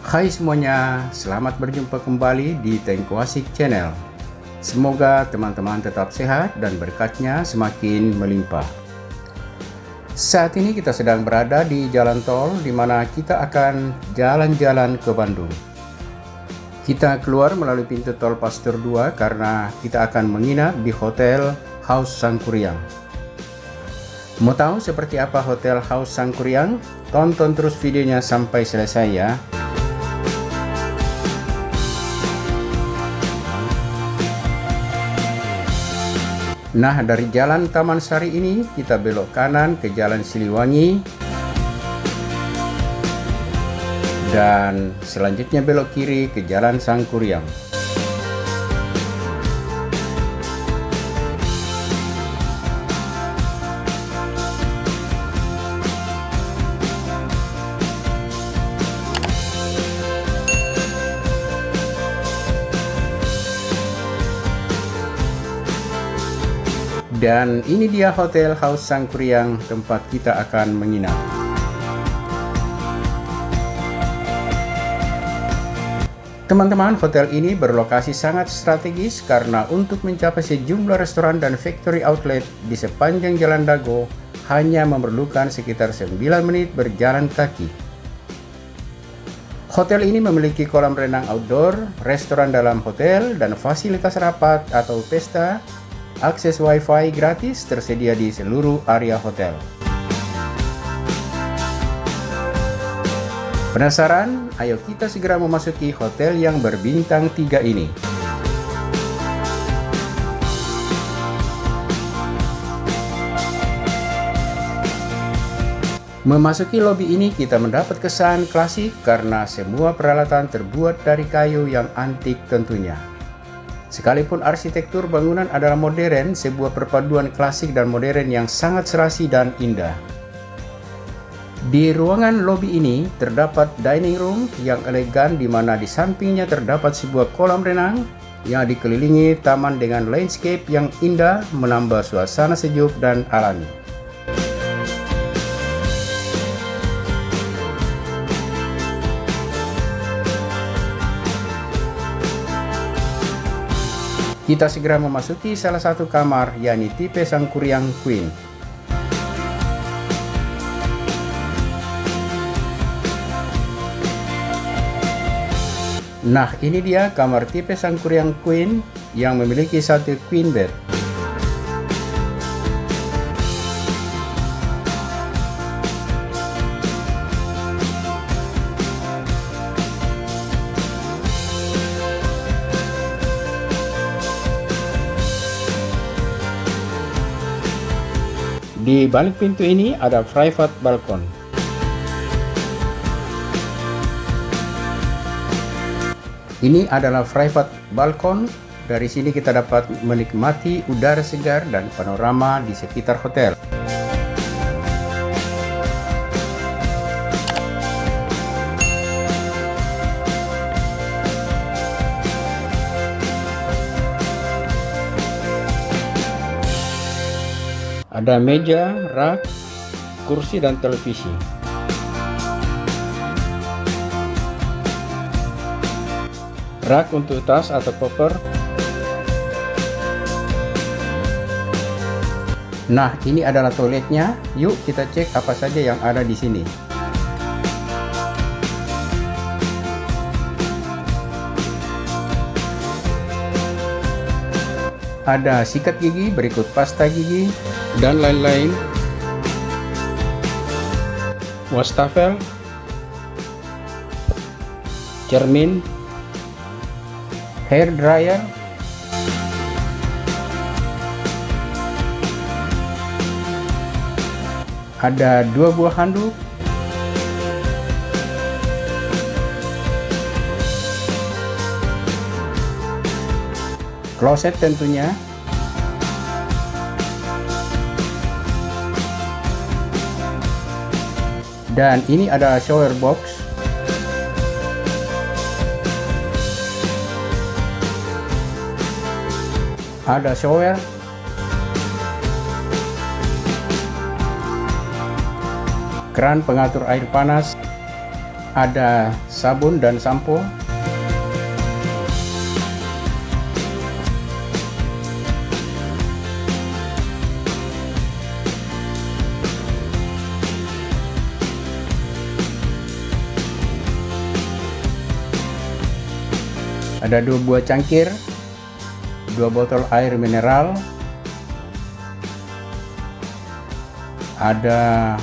Hai semuanya, selamat berjumpa kembali di Tengku Asik Channel. Semoga teman-teman tetap sehat dan berkatnya semakin melimpah. Saat ini kita sedang berada di jalan tol di mana kita akan jalan-jalan ke Bandung. Kita keluar melalui pintu tol Pasteur 2 karena kita akan menginap di Hotel House Sangkuriang. Mau tahu seperti apa Hotel House Sangkuriang? Tonton terus videonya sampai selesai ya. Nah, dari jalan Taman Sari ini kita belok kanan ke Jalan Siliwangi dan selanjutnya belok kiri ke Jalan Sangkuriang. Dan ini dia Hotel House Sangkuriang, tempat kita akan menginap. Teman-teman, hotel ini berlokasi sangat strategis karena untuk mencapai sejumlah restoran dan factory outlet di sepanjang Jalan Dago hanya memerlukan sekitar 9 menit berjalan kaki. Hotel ini memiliki kolam renang outdoor, restoran dalam hotel, dan fasilitas rapat atau pesta. Akses Wi-Fi gratis tersedia di seluruh area hotel. Penasaran? Ayo kita segera memasuki hotel yang berbintang 3 ini. Memasuki lobi ini kita mendapat kesan klasik karena semua peralatan terbuat dari kayu yang antik tentunya. Sekalipun arsitektur bangunan adalah modern, sebuah perpaduan klasik dan modern yang sangat serasi dan indah. Di ruangan lobi ini terdapat dining room yang elegan di mana di sampingnya terdapat sebuah kolam renang yang dikelilingi taman dengan landscape yang indah menambah suasana sejuk dan alami. Kita segera memasuki salah satu kamar, yakni tipe Sangkuriang Queen. Nah, ini dia kamar tipe Sangkuriang Queen yang memiliki satu queen bed. Di balik pintu ini ada private balkon. Ini adalah private balkon. Dari sini kita dapat menikmati udara segar dan panorama di sekitar hotel. Ada meja, rak, kursi, dan televisi. Rak untuk tas atau koper. Nah, ini adalah toiletnya. Yuk kita cek apa saja yang ada di sini. Ada sikat gigi, berikut pasta gigi, dan lain-lain. Wastafel, cermin, hair dryer, ada 2 buah handuk, kloset tentunya, dan ini ada shower box, ada shower, keran pengatur air panas, Ada sabun dan sampo. Ada 2 buah cangkir, 2 botol air mineral, ada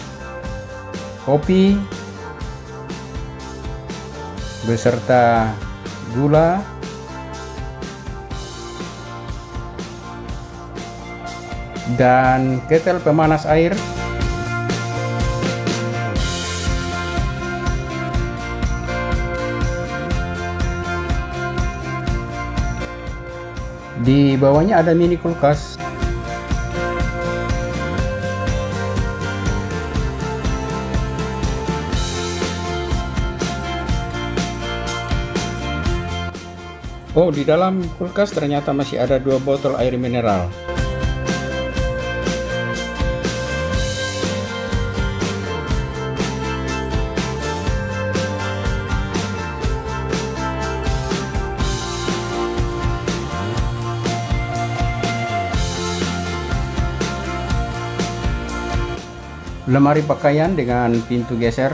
kopi beserta gula, dan ketel pemanas air. Di bawahnya ada mini kulkas. Oh, di dalam kulkas ternyata masih ada 2 botol air mineral. Lemari pakaian dengan pintu geser.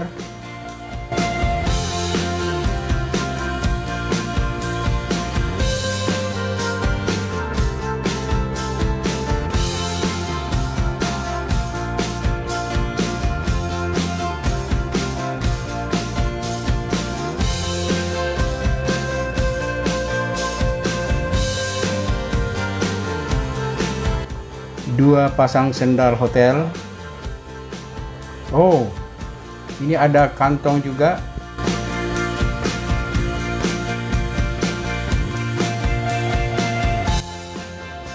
Dua pasang sendal hotel. Oh, ini ada kantong juga.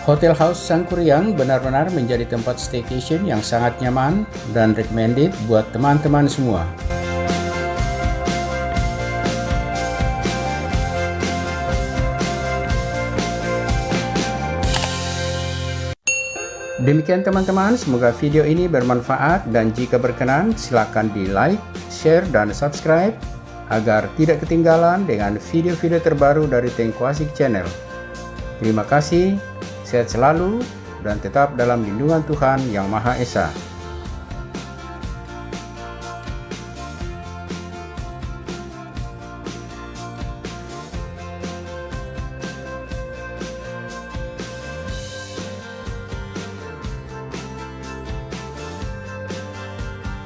Hotel House Sangkuriang benar-benar menjadi tempat staycation yang sangat nyaman dan recommended buat teman-teman semua. Demikian teman-teman, semoga video ini bermanfaat, dan jika berkenan silakan di like, share, dan subscribe agar tidak ketinggalan dengan video-video terbaru dari Tengku Asik Channel. Terima kasih, sehat selalu, dan tetap dalam lindungan Tuhan Yang Maha Esa.